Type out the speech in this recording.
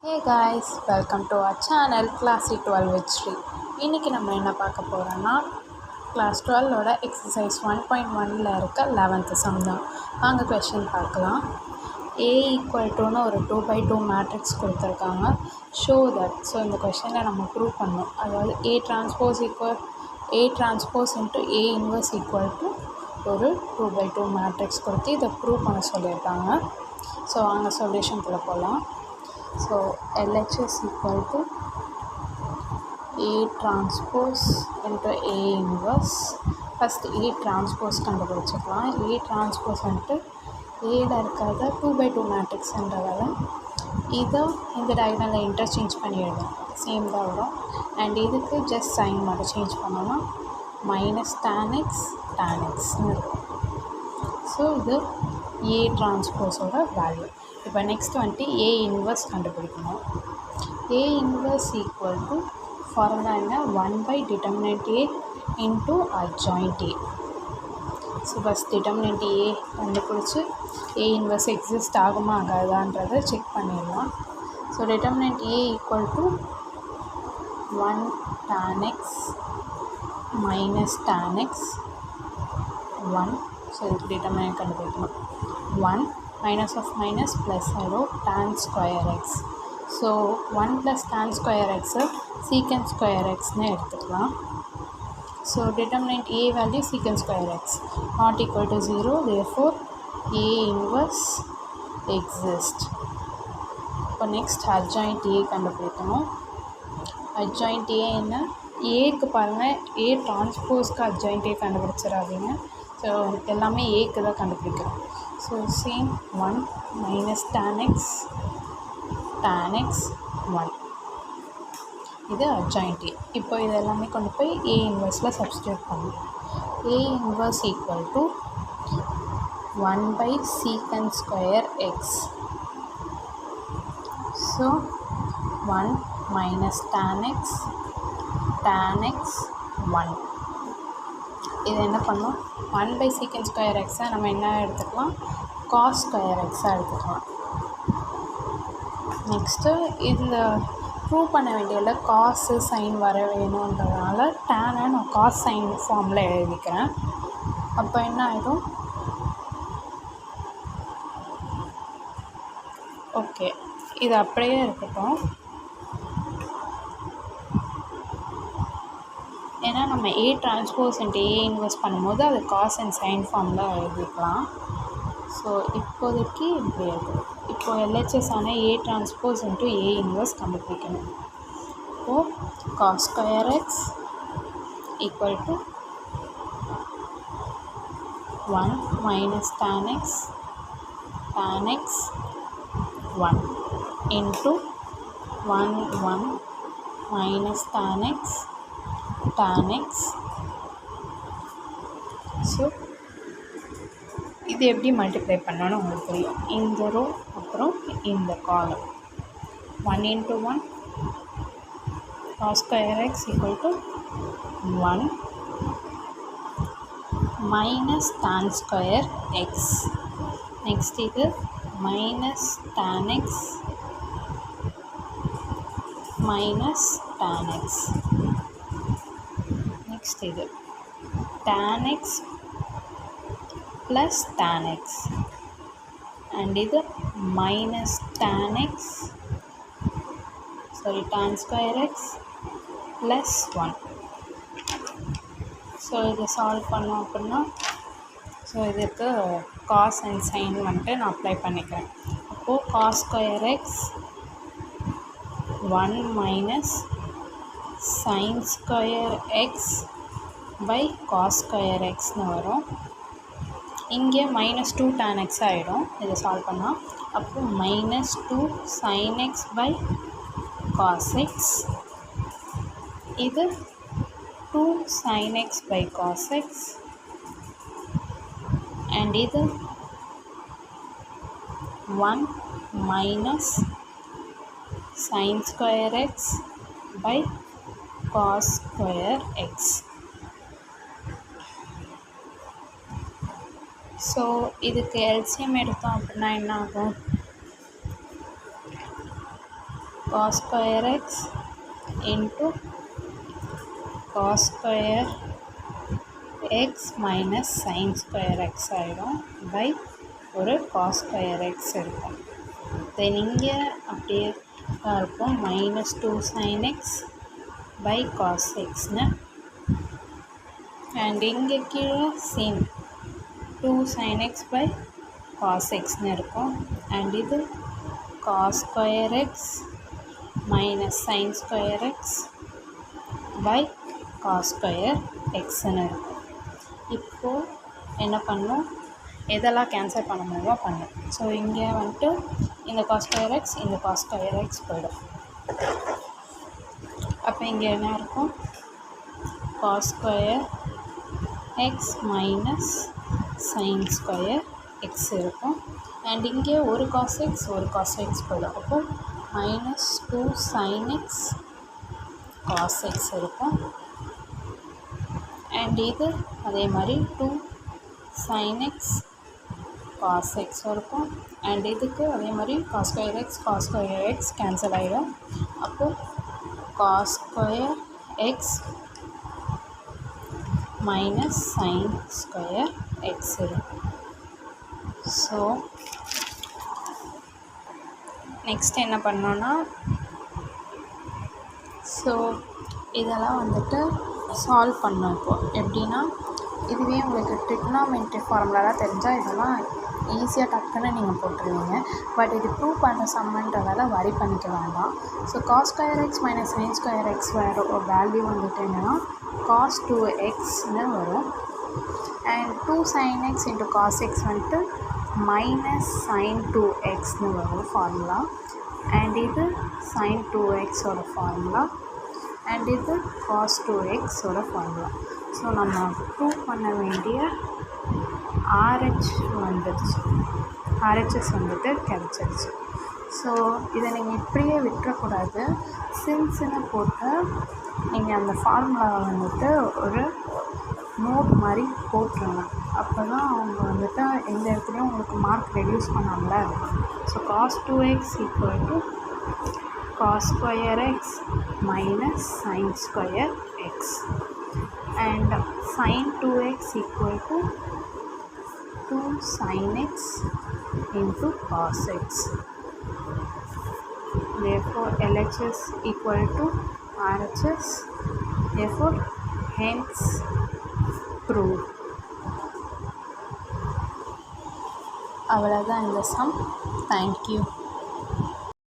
Hey guys, welcome to our channel Classy 12 with Sri. இன்னைக்கு நம்ம என்ன பார்க்க போகிறோன்னா கிளாஸ் 12ஓட எக்ஸசைஸ் 1.1ல் இருக்க 11th சம் தான். வாங்க கொஷின் பார்க்கலாம். A ஈக்குவல் ஒரு 2/2 மேட்ரிக்ஸ் கொடுத்துருக்காங்க. ஷோ தட், ஸோ இந்த கொஷனில் நம்ம ப்ரூவ் பண்ணோம். அதாவது A transpose into A inverse equal to ஒரு 2/2 மேட்ரிக்ஸ் கொடுத்து இதை ப்ரூவ் பண்ண சொல்லியிருக்காங்க. ஸோ வாங்க சொல்யூஷனுக்குள்ளே போகலாம். So LHS equal to A transpose into A inverse. First A transpose கண்டுபிடிச்சிக்கலாம். A transpose வந்துட்டு Aல இருக்கிறத 2/2 மேட்ரிக்ஸ்ன்றதால இதை இந்த டயகனலை இன்டர்சேஞ்ச் பண்ணிவிடும், சேம் தான் வரும். அண்ட் இதுக்கு ஜஸ்ட் சைன் மட்டும் சேஞ்ச் பண்ணோன்னா மைனஸ் tan xன்னு இருக்கும். ஸோ இது A டிரான்ஸ்போஸோட வேல்யூ. இப்போ நெக்ஸ்ட் வந்துட்டு A இன்வர்ஸ் கண்டுபிடிக்கணும். A inverse equal to formula என்ன, 1/determinant A into adjoint A. So first determinant A கண்டுபிடிச்சி A இன்வர்ஸ் எக்ஸிஸ்ட் ஆகுமா ஆகாதான்றதை செக் பண்ணிடலாம். So determinant A equal to 1 tan x minus tan x 1. So இதுக்கு determinant கண்டுபிடிக்கணும். 1 minus of minus plus ஆகிடும், tan square x. So 1 plus tan square x secant square xன்னு எடுத்துக்கலாம். So determinant A value secant square x not equal to 0, therefore A inverse exist. இப்போ next adjoint A கண்டுபிடிக்கணும். adjoint A என்ன, ஏக்கு பாருங்கள், A டிரான்ஸ்போஸ்க்கு adjoint A கண்டுபிடிச்சிடாதீங்க. So எல்லாமே ஏக்கு தான் கண்டுபிடிக்கிறோம். So same 1 minus tan x 1. இது adjoint A. இப்போ இது எல்லாமே கொண்டு போய் A இன்வர்ஸில் சப்ஸ்டியூட் பண்ணணும். A inverse equal to 1/secant square x. So 1 minus tan x 1. இது என்ன பண்ணோம், 1/secant square x நம்ம என்ன எடுத்துக்கலாம், cos square x எடுத்துக்கலாம். நெக்ஸ்ட்டு இந்த ப்ரூவ் பண்ண வேண்டியதில்ல, காசு சைன் வர வேணுன்றதுனால டேனை நான் காஸ் சைன் ஃபார்மில் எழுதிக்கிறேன். அப்போ என்ன ஆகிடும், ஓகே இது அப்படியே இருக்கட்டும். ஏன்னா நம்ம A transpose into A inverse பண்ணும்போது அது காஸ் அண்ட் சைன் ஃபார்மில் எழுதிக்கலாம். ஸோ இப்போதைக்கு இப்படி இருக்குது. இப்போது LHS ஆன A transpose into A inverse கண்டுபிடிக்கணும். இப்போது cos square x equal to 1 minus tan x 1 into 1 minus tan x. So இது எப்படி மல்டிப்ளை பண்ணணும்னு உங்களுக்கு தெரியும். இந்த ரோ அப்புறம் இந்த காலம் 1 into 1 cos square x equal to 1 minus tan square x. Next இது minus tan x நெக்ஸ்ட் இது tan x plus tan x and இது minus tan square x plus 1. So இதை சால்வ் பண்ணோம் அப்படின்னா, ஸோ இதுக்கு காஸ் அண்ட் சைன் வந்துட்டு நான் apply பண்ணிக்கிறேன். அப்போது cos square x 1 minus sin square x by cos square xன்னு வரும். இங்கே -2 tan x ஆகிடும் இதை சால்வ் பண்ணால். அப்போ -2 sin x by cos x. இது 2 sin x by cos x and இது 1 minus sin square x by cos square x. So இதுக்கு எல்சிஎம் எடுத்தோம் அப்படின்னா என்ன ஆகும், cos square x into cos square x minus sin square x ஆகிடும் by ஒரு cos square x இருக்கும். தென் இங்கே அப்படியே தான் இருக்கும் minus 2 sin x by cos xன்னு. அண்ட் இங்கே கீழே sin 2 sin x by cos xன்னு இருக்கும். அண்ட் இது cos square x minus sin square x by cos square xன்னு இருக்கும். இப்போது என்ன பண்ணும், எதெல்லாம் கேன்சல் பண்ண முடியுமோ பண்ணும். ஸோ இங்கே வந்துட்டு இந்த cos square x இந்த cos square x போயிடும். அப்போ இங்கே என்ன இருக்கும், cos square x minus sin square x இருக்கும். அண்ட் இங்கே ஒரு cos x ஒரு cos x போயிடும். அப்போ minus 2 sin x cos x இருக்கும். அண்ட் இது அதே மாதிரி 2 sin x cos x இருக்கும். அண்ட் இதுக்கு அதே மாதிரி cos square x கேன்சல் ஆகிடும். அப்போது cos square x minus sin square x இருக்கும். ஸோ நெக்ஸ்ட் என்ன பண்ணோன்னா, ஸோ இதெல்லாம் வந்துட்டு சால்வ் பண்ணோம். இப்போது எப்படின்னா, இதுவே உங்களுக்கு ட்ரிக்னாமெட்ரி ஃபார்முலாலாம் தெரிஞ்சால் இதெல்லாம் ஈஸியாக டக்குன்னு நீங்கள் போட்டுருவீங்க. பட் இது ப்ரூவ் பண்ணுற சம்மன்றதால வரி பண்ணிக்க வேண்டாம். So cos square x minus sin square x வேறு ஒரு வேல்யூ வந்துட்டு என்னென்னா cos 2xன்னு வரும். And 2 sin x into cos x வந்துட்டு minus sin 2xன்னு வரும் ஃபார்முலா. அண்ட் இது sin 2xோட ஃபார்முலா. அண்ட் இது cos 2xோட ஃபார்முலா. ஸோ நம்ம ப்ரூவ் பண்ண வேண்டிய RHS வந்துட்டு கிடச்சிருச்சு. ஸோ இதை நீங்கள் இப்படியே விட்டுறக்கூடாது. சின்ஸ்ன்னு போட்டு நீங்கள் அந்த ஃபார்முலாவை வந்துட்டு ஒரு நோட் மாதிரி போட்டுருங்க. அப்போ தான் அவங்க வந்துட்டு எந்த இடத்துலையும் உங்களுக்கு மார்க் ரெடியூஸ் பண்ணாமல இருக்கும். So cos 2x equal to cos square x minus sin square x and sin 2x equal to 2 sin x into cos x. Therefore LHS equal to RHS. Therefore hence proved. அவ்வளோதான் இந்த some. Thank you.